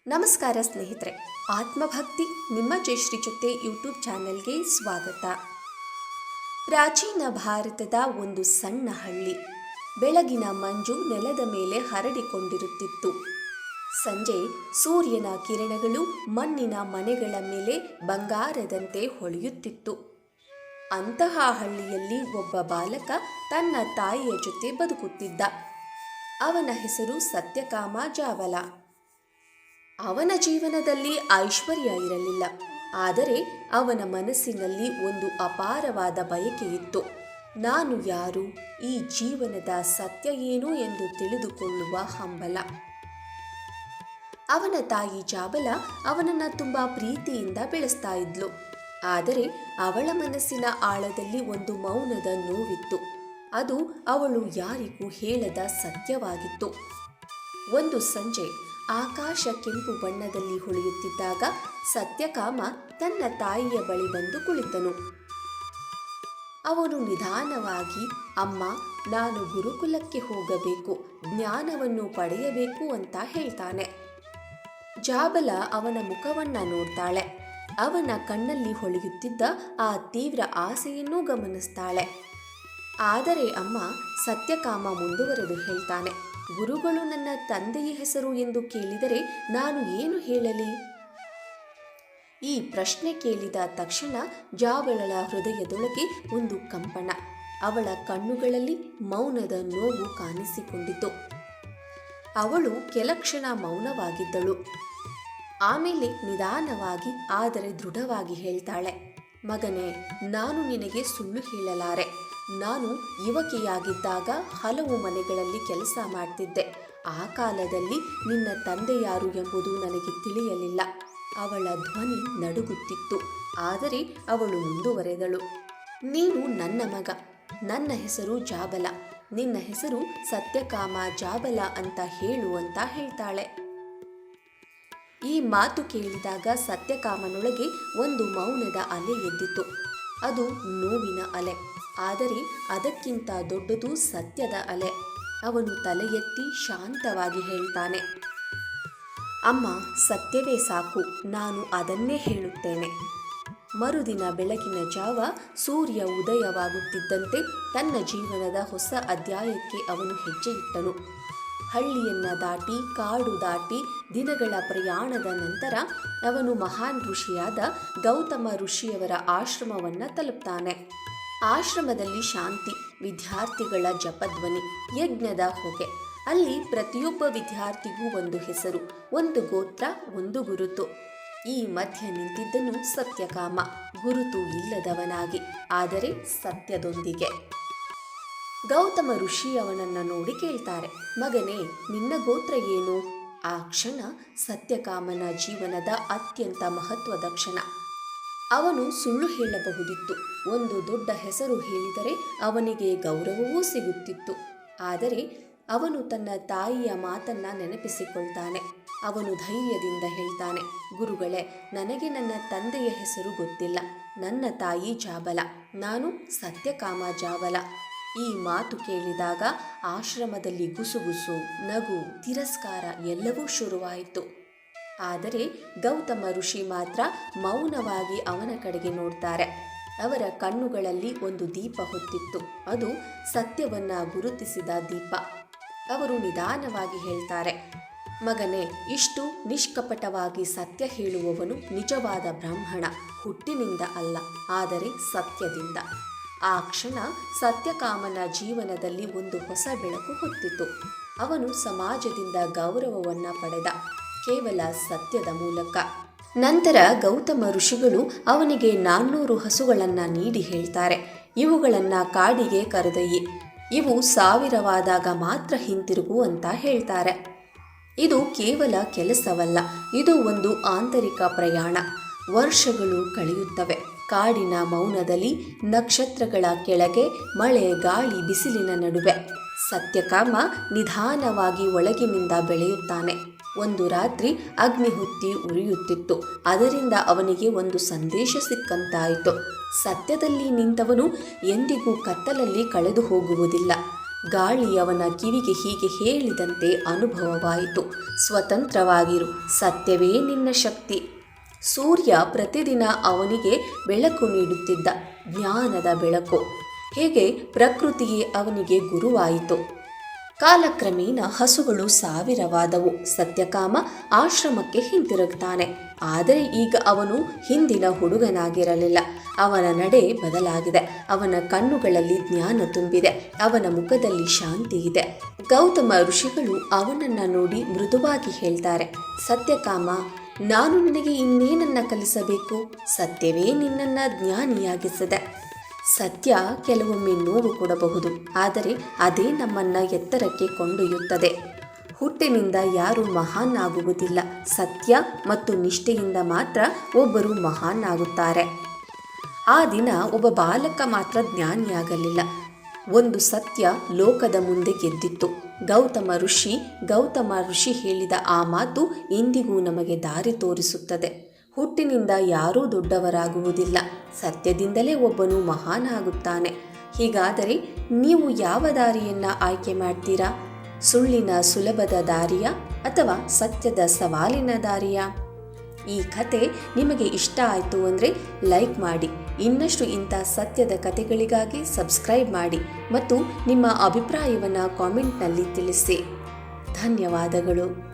ನಮಸ್ಕಾರ ಸ್ನೇಹಿತರೆ, ಆತ್ಮಭಕ್ತಿ ನಿಮ್ಮ ಜಯಶ್ರೀ ಜೊತೆ ಯೂಟ್ಯೂಬ್ ಚಾನೆಲ್ಗೆ ಸ್ವಾಗತ. ಪ್ರಾಚೀನ ಭಾರತದ ಒಂದು ಸಣ್ಣ ಹಳ್ಳಿ. ಬೆಳಗಿನ ಮಂಜು ನೆಲದ ಮೇಲೆ ಹರಡಿಕೊಂಡಿರುತ್ತಿತ್ತು. ಸಂಜೆ ಸೂರ್ಯನ ಕಿರಣಗಳು ಮಣ್ಣಿನ ಮನೆಗಳ ಮೇಲೆ ಬಂಗಾರದಂತೆ ಹೊಳೆಯುತ್ತಿತ್ತು. ಅಂತಹ ಹಳ್ಳಿಯಲ್ಲಿ ಒಬ್ಬ ಬಾಲಕ ತನ್ನ ತಾಯಿಯ ಜೊತೆ ಬದುಕುತ್ತಿದ್ದ. ಅವನ ಹೆಸರು ಸತ್ಯಕಾಮ ಜಾವಲ. ಅವನ ಜೀವನದಲ್ಲಿ ಐಶ್ವರ್ಯ ಇರಲಿಲ್ಲ, ಆದರೆ ಅವನ ಮನಸ್ಸಿನಲ್ಲಿ ಒಂದು ಅಪಾರವಾದ ಬಯಕೆ ಇತ್ತು. ನಾನು ಯಾರು, ಈ ಜೀವನದ ಸತ್ಯ ಏನು ಎಂದು ತಿಳಿದುಕೊಳ್ಳುವ ಹಂಬಲ. ಅವನ ತಾಯಿ ಜಾಬಲ ಅವನನ್ನು ತುಂಬ ಪ್ರೀತಿಯಿಂದ ಬೆಳೆಸ್ತಾ ಇದ್ಲು. ಆದರೆ ಅವಳ ಮನಸ್ಸಿನ ಆಳದಲ್ಲಿ ಒಂದು ಮೌನದ ನೋವಿತ್ತು. ಅದು ಅವಳು ಯಾರಿಗೂ ಹೇಳದ ಸತ್ಯವಾಗಿತ್ತು. ಒಂದು ಸಂಜೆ ಆಕಾಶ ಕೆಂಪು ಬಣ್ಣದಲ್ಲಿ ಹೊಳೆಯುತ್ತಿದ್ದಾಗ ಸತ್ಯಕಾಮ ತನ್ನ ತಾಯಿಯ ಬಳಿ ಬಂದು ಕುಳಿತನು. ಅವನು ನಿಧಾನವಾಗಿ, ಅಮ್ಮ, ನಾನು ಗುರುಕುಲಕ್ಕೆ ಹೋಗಬೇಕು, ಜ್ಞಾನವನ್ನು ಪಡೆಯಬೇಕು ಅಂತ ಹೇಳ್ತಾನೆ. ಜಾಬಲ ಅವನ ಮುಖವನ್ನ ನೋಡ್ತಾಳೆ. ಅವನ ಕಣ್ಣಲ್ಲಿ ಹೊಳೆಯುತ್ತಿದ್ದ ಆ ತೀವ್ರ ಆಸೆಯನ್ನೂ ಗಮನಿಸ್ತಾಳೆ. ಆದರೆ ಅಮ್ಮ, ಸತ್ಯಕಾಮ ಮುಂದುವರೆದು ಹೇಳ್ತಾನೆ, ಗುರುಗಳು ನನ್ನ ತಂದೆಯ ಹೆಸರು ಎಂದು ಕೇಳಿದರೆ ನಾನು ಏನು ಹೇಳಲಿ? ಈ ಪ್ರಶ್ನೆ ಕೇಳಿದ ತಕ್ಷಣ ಜಾವಳಳ ಹೃದಯದೊಳಗೆ ಒಂದು ಕಂಪನ. ಅವಳ ಕಣ್ಣುಗಳಲ್ಲಿ ಮೌನದ ನೋವು ಕಾಣಿಸಿಕೊಂಡಿತು. ಅವಳು ಕೆಲ ಕ್ಷಣ ಮೌನವಾಗಿದ್ದಳು. ಆಮೇಲೆ ನಿಧಾನವಾಗಿ ಆದರೆ ದೃಢವಾಗಿ ಹೇಳ್ತಾಳೆ, ಮಗನೇ, ನಾನು ನಿನಗೆ ಸುಳ್ಳು ಹೇಳಲಾರೆ. ನಾನು ಯುವಕಿಯಾಗಿದ್ದಾಗ ಹಲವು ಮನೆಗಳಲ್ಲಿ ಕೆಲಸ ಮಾಡ್ತಿದ್ದೆ. ಆ ಕಾಲದಲ್ಲಿ ನಿನ್ನ ತಂದೆ ಯಾರು ಎಂಬುದು ನನಗೆ ತಿಳಿಯಲಿಲ್ಲ. ಅವಳ ಧ್ವನಿ ನಡುಗುತ್ತಿತ್ತು. ಆದರೆ ಅವಳು ಮುಂದುವರೆದಳು, ನೀನು ನನ್ನ ಮಗ. ನನ್ನ ಹೆಸರು ಜಾಬಲ. ನಿನ್ನ ಹೆಸರು ಸತ್ಯಕಾಮ ಜಾಬಲ ಅಂತ ಹೇಳು ಅಂತ ಹೇಳ್ತಾಳೆ. ಈ ಮಾತು ಕೇಳಿದಾಗ ಸತ್ಯಕಾಮನೊಳಗೆ ಒಂದು ಮೌನದ ಅಲೆ ಎದ್ದಿತು. ಅದು ನೋವಿನ ಅಲೆ, ಆದರೆ ಅದಕ್ಕಿಂತ ದೊಡ್ಡದು ಸತ್ಯದ ಅಲೆ. ಅವನು ತಲೆ ಎತ್ತಿ ಶಾಂತವಾಗಿ ಹೇಳ್ತಾನೆ, ಅಮ್ಮ, ಸತ್ಯವೇ ಸಾಕು, ನಾನು ಅದನ್ನೇ ಹೇಳುತ್ತೇನೆ. ಮರುದಿನ ಬೆಳಗಿನ ಜಾವ ಸೂರ್ಯ ಉದಯವಾಗುತ್ತಿದ್ದಂತೆ ತನ್ನ ಜೀವನದ ಹೊಸ ಅಧ್ಯಾಯಕ್ಕೆ ಅವನು ಹೆಜ್ಜೆ ಇಟ್ಟನು. ಹಳ್ಳಿಯನ್ನ ದಾಟಿ, ಕಾಡು ದಾಟಿ ದಿನಗಳ ಪ್ರಯಾಣದ ನಂತರ ಅವನು ಮಹಾನ್ ಋಷಿಯಾದ ಗೌತಮ ಋಷಿಯವರ ಆಶ್ರಮವನ್ನು ತಲುಪ್ತಾನೆ. ಆಶ್ರಮದಲ್ಲಿ ಶಾಂತಿ, ವಿದ್ಯಾರ್ಥಿಗಳ ಜಪಧ್ವನಿ, ಯಜ್ಞದ ಹೊಗೆ. ಅಲ್ಲಿ ಪ್ರತಿಯೊಬ್ಬ ವಿದ್ಯಾರ್ಥಿಗೂ ಒಂದು ಹೆಸರು, ಒಂದು ಗೋತ್ರ, ಒಂದು ಗುರುತು. ಈ ಮಧ್ಯ ನಿಂತಿದ್ದನು ಸತ್ಯಕಾಮ, ಗುರುತು ಇಲ್ಲದವನಾಗಿ, ಆದರೆ ಸತ್ಯದೊಂದಿಗೆ. ಗೌತಮ ಋಷಿ ಅವನನ್ನು ನೋಡಿ ಕೇಳ್ತಾರೆ, ಮಗನೇ, ನಿನ್ನ ಗೋತ್ರ ಏನು? ಆ ಕ್ಷಣ ಸತ್ಯಕಾಮನ ಜೀವನದ ಅತ್ಯಂತ ಮಹತ್ವದ ಕ್ಷಣ. ಅವನು ಸುಳ್ಳು ಹೇಳಬಹುದಿತ್ತು. ಒಂದು ದೊಡ್ಡ ಹೆಸರು ಹೇಳಿದರೆ ಅವನಿಗೆ ಗೌರವವೂ ಸಿಗುತ್ತಿತ್ತು. ಆದರೆ ಅವನು ತನ್ನ ತಾಯಿಯ ಮಾತನ್ನ ನೆನಪಿಸಿಕೊಳ್ತಾನೆ. ಅವನು ಧೈರ್ಯದಿಂದ ಹೇಳ್ತಾನೆ, ಗುರುಗಳೇ, ನನಗೆ ನನ್ನ ತಂದೆಯ ಹೆಸರು ಗೊತ್ತಿಲ್ಲ. ನನ್ನ ತಾಯಿ ಜಾಬಲ, ನಾನು ಸತ್ಯಕಾಮ ಜಾಬಲ. ಈ ಮಾತು ಕೇಳಿದಾಗ ಆಶ್ರಮದಲ್ಲಿ ಗುಸುಗುಸು, ನಗು, ತಿರಸ್ಕಾರ ಎಲ್ಲವೂ ಶುರುವಾಯಿತು. ಆದರೆ ಗೌತಮ ಋಷಿ ಮಾತ್ರ ಮೌನವಾಗಿ ಅವನ ಕಡೆಗೆ ನೋಡ್ತಾರೆ. ಅವರ ಕಣ್ಣುಗಳಲ್ಲಿ ಒಂದು ದೀಪ ಹೊತ್ತಿತ್ತು. ಅದು ಸತ್ಯವನ್ನ ಗುರುತಿಸಿದ ದೀಪ. ಅವರು ನಿಧಾನವಾಗಿ ಹೇಳ್ತಾರೆ, ಮಗನೇ, ಇಷ್ಟು ನಿಷ್ಕಪಟವಾಗಿ ಸತ್ಯ ಹೇಳುವವನು ನಿಜವಾದ ಬ್ರಾಹ್ಮಣ, ಹುಟ್ಟಿನಿಂದ ಅಲ್ಲ, ಆದರೆ ಸತ್ಯದಿಂದ. ಆ ಕ್ಷಣ ಸತ್ಯಕಾಮನ ಜೀವನದಲ್ಲಿ ಒಂದು ಹೊಸ ಬೆಳಕು ಹೊತ್ತಿತು. ಅವನು ಸಮಾಜದಿಂದ ಗೌರವವನ್ನ ಪಡೆದ, ಕೇವಲ ಸತ್ಯದ ಮೂಲಕ. ನಂತರ ಗೌತಮ ಋಷಿಗಳು ಅವನಿಗೆ 400 ಹಸುಗಳನ್ನು ನೀಡಿ ಹೇಳ್ತಾರೆ, ಇವುಗಳನ್ನ ಕಾಡಿಗೆ ಕರೆದೊಯ್ಯಿ, ಇವು 1000ವಾದಾಗ ಮಾತ್ರ ಹಿಂತಿರುಗು ಅಂತ ಹೇಳ್ತಾರೆ. ಇದು ಕೇವಲ ಕೆಲಸವಲ್ಲ, ಇದು ಒಂದು ಆಂತರಿಕ ಪ್ರಯಾಣ. ವರ್ಷಗಳು ಕಳೆಯುತ್ತವೆ. ಕಾಡಿನ ಮೌನದಲ್ಲಿ, ನಕ್ಷತ್ರಗಳ ಕೆಳಗೆ, ಮಳೆ, ಗಾಳಿ, ಬಿಸಿಲಿನ ನಡುವೆ ಸತ್ಯಕಾಮ ನಿಧಾನವಾಗಿ ಒಳಗಿನಿಂದ ಬೆಳೆಯುತ್ತಾನೆ. ಒಂದು ರಾತ್ರಿ ಅಗ್ನಿ ಹೊತ್ತಿ ಉರಿಯುತ್ತಿತ್ತು. ಅದರಿಂದ ಅವನಿಗೆ ಒಂದು ಸಂದೇಶ ಸಿಕ್ಕಂತಾಯಿತು. ಸತ್ಯದಲ್ಲಿ ನಿಂತವನು ಎಂದಿಗೂ ಕತ್ತಲಲ್ಲಿ ಕಳೆದು ಹೋಗುವುದಿಲ್ಲ. ಗಾಳಿ ಅವನ ಕಿವಿಗೆ ಹೀಗೆ ಹೇಳಿದಂತೆ ಅನುಭವವಾಯಿತು. ಸ್ವತಂತ್ರವಾಗಿರು, ಸತ್ಯವೇ ನಿನ್ನ ಶಕ್ತಿ. ಸೂರ್ಯ ಪ್ರತಿದಿನ ಅವನಿಗೆ ಬೆಳಕು ನೀಡುತ್ತಿದ್ದ, ಜ್ಞಾನದ ಬೆಳಕು. ಹೇಗೆ ಪ್ರಕೃತಿಯೇ ಅವನಿಗೆ ಗುರುವಾಯಿತು. ಕಾಲಕ್ರಮೇಣ ಹಸುಗಳು ಸಾವಿರವಾದವು. ಸತ್ಯಕಾಮ ಆಶ್ರಮಕ್ಕೆ ಹಿಂತಿರುಗುತ್ತಾನೆ. ಆದರೆ ಈಗ ಅವನು ಹಿಂದಿನ ಹುಡುಗನಾಗಿರಲಿಲ್ಲ. ಅವನ ನಡೆ ಬದಲಾಗಿದೆ. ಅವನ ಕಣ್ಣುಗಳಲ್ಲಿ ಜ್ಞಾನ ತುಂಬಿದೆ. ಅವನ ಮುಖದಲ್ಲಿ ಶಾಂತಿ ಇದೆ. ಗೌತಮ ಋಷಿಗಳು ಅವನನ್ನು ನೋಡಿ ಮೃದುವಾಗಿ ಹೇಳ್ತಾರೆ, ಸತ್ಯಕಾಮ, ನಾನು ನಿನಗೆ ಇನ್ನೇನನ್ನ ಕಲಿಸಬೇಕು? ಸತ್ಯವೇ ನಿನ್ನನ್ನು ಜ್ಞಾನಿಯಾಗಿಸಿದೆ. ಸತ್ಯ ಕೆಲವೊಮ್ಮೆ ನೋವು ಕೊಡಬಹುದು, ಆದರೆ ಅದೇ ನಮ್ಮನ್ನು ಎತ್ತರಕ್ಕೆ ಕೊಂಡೊಯ್ಯುತ್ತದೆ. ಹುಟ್ಟಿನಿಂದ ಯಾರೂ ಮಹಾನ್ ಆಗುವುದಿಲ್ಲ. ಸತ್ಯ ಮತ್ತು ನಿಷ್ಠೆಯಿಂದ ಮಾತ್ರ ಒಬ್ಬರು ಮಹಾನ್ ಆಗುತ್ತಾರೆ. ಆ ದಿನ ಒಬ್ಬ ಬಾಲಕ ಮಾತ್ರ ಜ್ಞಾನಿಯಾಗಲಿಲ್ಲ. ಒಂದು ಸತ್ಯ ಲೋಕದ ಮುಂದೆ ಗೆದ್ದಿತ್ತು. ಗೌತಮ ಋಷಿ ಹೇಳಿದ ಆ ಮಾತು ಇಂದಿಗೂ ನಮಗೆ ದಾರಿ ತೋರಿಸುತ್ತದೆ. ಹುಟ್ಟಿನಿಂದ ಯಾರೂ ದೊಡ್ಡವರಾಗುವುದಿಲ್ಲ. ಸತ್ಯದಿಂದಲೇ ಒಬ್ಬನು ಮಹಾನ್ ಆಗುತ್ತಾನೆ. ಹೀಗಾದರೆ ನೀವು ಯಾವ ದಾರಿಯನ್ನು ಆಯ್ಕೆ ಮಾಡ್ತೀರಾ? ಸುಳ್ಳಿನ ಸುಲಭದ ದಾರಿಯ ಅಥವಾ ಸತ್ಯದ ಸವಾಲಿನ ದಾರಿಯ? ಈ ಕತೆ ನಿಮಗೆ ಇಷ್ಟ ಆಯಿತು ಅಂದರೆ ಲೈಕ್ ಮಾಡಿ. ಇನ್ನಷ್ಟು ಇಂಥ ಸತ್ಯದ ಕತೆಗಳಿಗಾಗಿ ಸಬ್ಸ್ಕ್ರೈಬ್ ಮಾಡಿ ಮತ್ತು ನಿಮ್ಮ ಅಭಿಪ್ರಾಯವನ್ನು ಕಾಮೆಂಟ್ನಲ್ಲಿ ತಿಳಿಸಿ. ಧನ್ಯವಾದಗಳು.